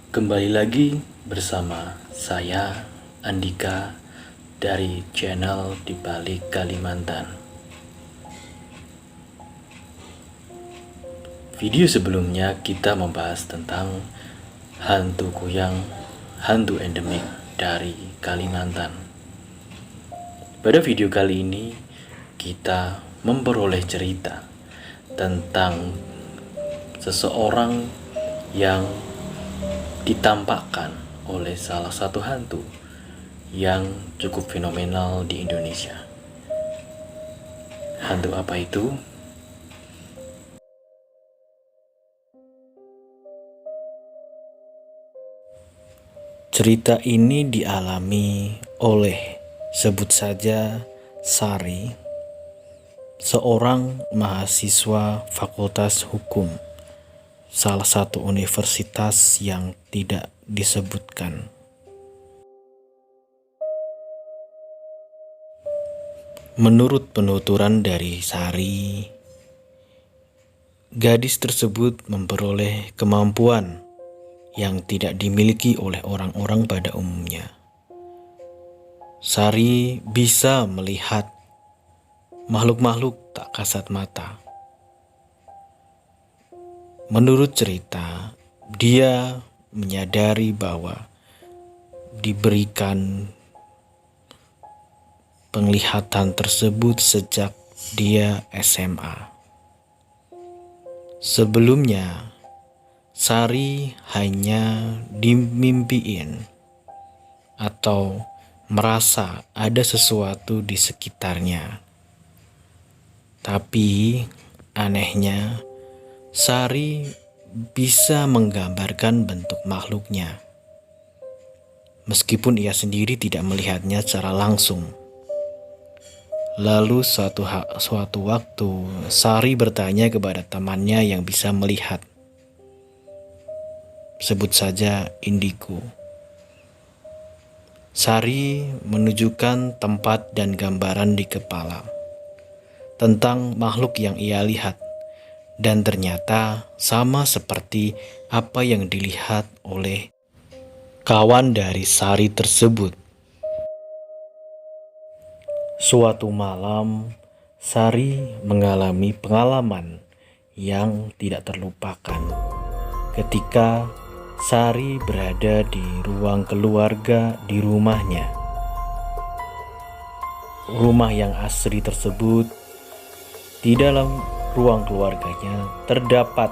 Kembali lagi bersama saya Andika dari channel Di Balik Kalimantan. Video sebelumnya kita membahas tentang hantu kuyang, hantu endemik dari Kalimantan. Pada video kali ini kita memperoleh cerita tentang seseorang yang ditampakkan oleh salah satu hantu yang cukup fenomenal di Indonesia. Hantu apa itu? Cerita ini dialami oleh, sebut saja, Sari, seorang mahasiswa Fakultas Hukum salah satu universitas yang tidak disebutkan. Menurut penuturan dari Sari, gadis tersebut memperoleh kemampuan yang tidak dimiliki oleh orang-orang pada umumnya. Sari bisa melihat makhluk-makhluk tak kasat mata. Menurut cerita, dia menyadari bahwa diberikan penglihatan tersebut sejak dia SMA. Sebelumnya, Sari hanya dimimpiin atau merasa ada sesuatu di sekitarnya. Tapi anehnya, Sari bisa menggambarkan bentuk makhluknya, meskipun ia sendiri tidak melihatnya secara langsung. Lalu suatu waktu, Sari bertanya kepada temannya yang bisa melihat. Sebut saja Indigo. Sari menunjukkan tempat dan gambaran di kepala tentang makhluk yang ia lihat. Dan ternyata sama seperti apa yang dilihat oleh kawan dari Sari tersebut. Suatu malam, Sari mengalami pengalaman yang tidak terlupakan ketika Sari berada di ruang keluarga di rumahnya. Rumah yang asri tersebut, di dalam ruang keluarganya terdapat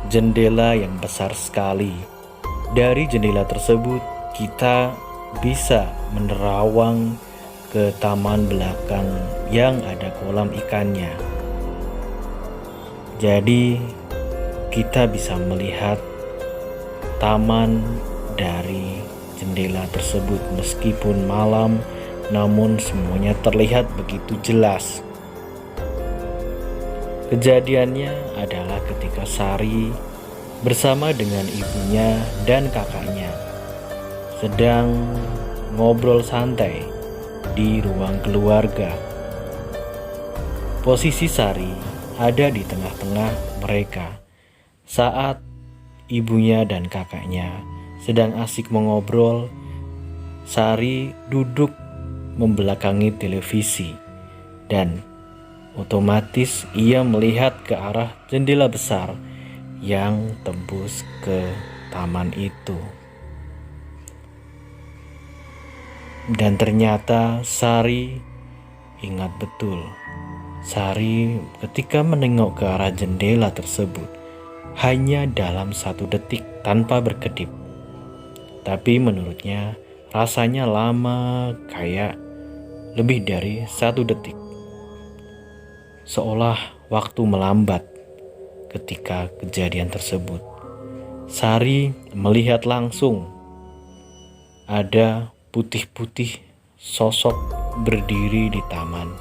jendela yang besar sekali. Dari jendela tersebut kita bisa menerawang ke taman belakang yang ada kolam ikannya. Jadi kita bisa melihat taman dari jendela tersebut meskipun malam, namun semuanya terlihat begitu jelas. Kejadiannya adalah ketika Sari bersama dengan ibunya dan kakaknya sedang ngobrol santai di ruang keluarga. Posisi Sari ada di tengah-tengah mereka saat ibunya dan kakaknya sedang asik mengobrol. Sari duduk membelakangi televisi dan otomatis ia melihat ke arah jendela besar yang tembus ke taman itu. Dan ternyata Sari ingat betul. Sari ketika menengok ke arah jendela tersebut hanya dalam 1 detik tanpa berkedip. Tapi menurutnya rasanya lama, kayak lebih dari 1 detik. Seolah waktu melambat ketika kejadian tersebut. Sari melihat langsung ada putih-putih sosok berdiri di taman,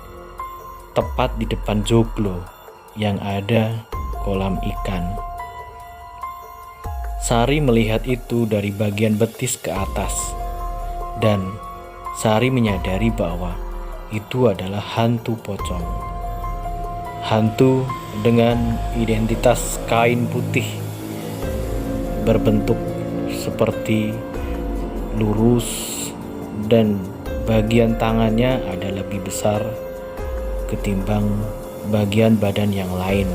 tepat di depan joglo yang ada kolam ikan. Sari melihat itu dari bagian betis ke atas, dan Sari menyadari bahwa itu adalah hantu pocong. Hantu dengan identitas kain putih berbentuk seperti lurus dan bagian tangannya ada lebih besar ketimbang bagian badan yang lain,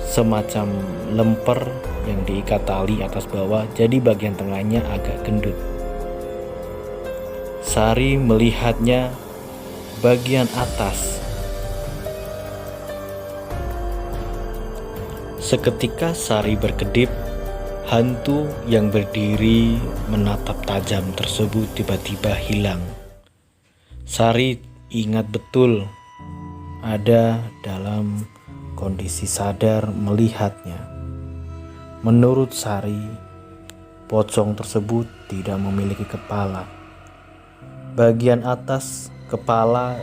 semacam lemper yang diikat tali atas bawah, jadi bagian tengahnya agak gendut. Sari melihatnya bagian atas. Seketika Sari berkedip, hantu yang berdiri menatap tajam tersebut tiba-tiba hilang. Sari ingat betul ada dalam kondisi sadar melihatnya. Menurut Sari, pocong tersebut tidak memiliki kepala. Bagian atas kepala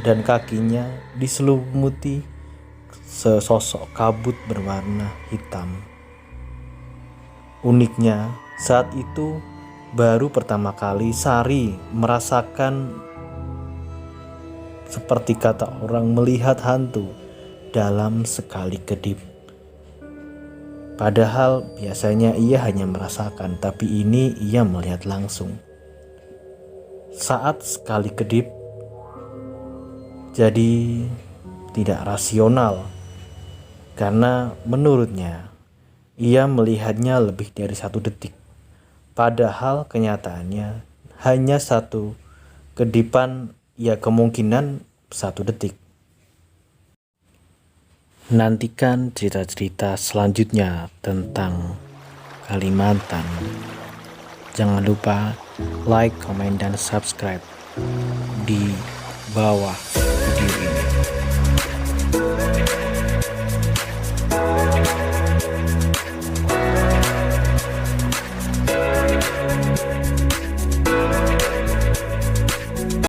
dan kakinya diselumuti sesosok kabut berwarna hitam. Uniknya, saat itu baru pertama kali Sari merasakan seperti kata orang melihat hantu dalam sekali kedip. Padahal biasanya ia hanya merasakan, tapi ini ia melihat langsung. Saat sekali kedip, jadi tidak rasional, karena menurutnya ia melihatnya lebih dari 1 detik. Padahal kenyataannya hanya 1 kedipan, ya kemungkinan 1 detik. Nantikan cerita-cerita selanjutnya tentang Kalimantan. Jangan lupa like, komen, dan subscribe di bawah.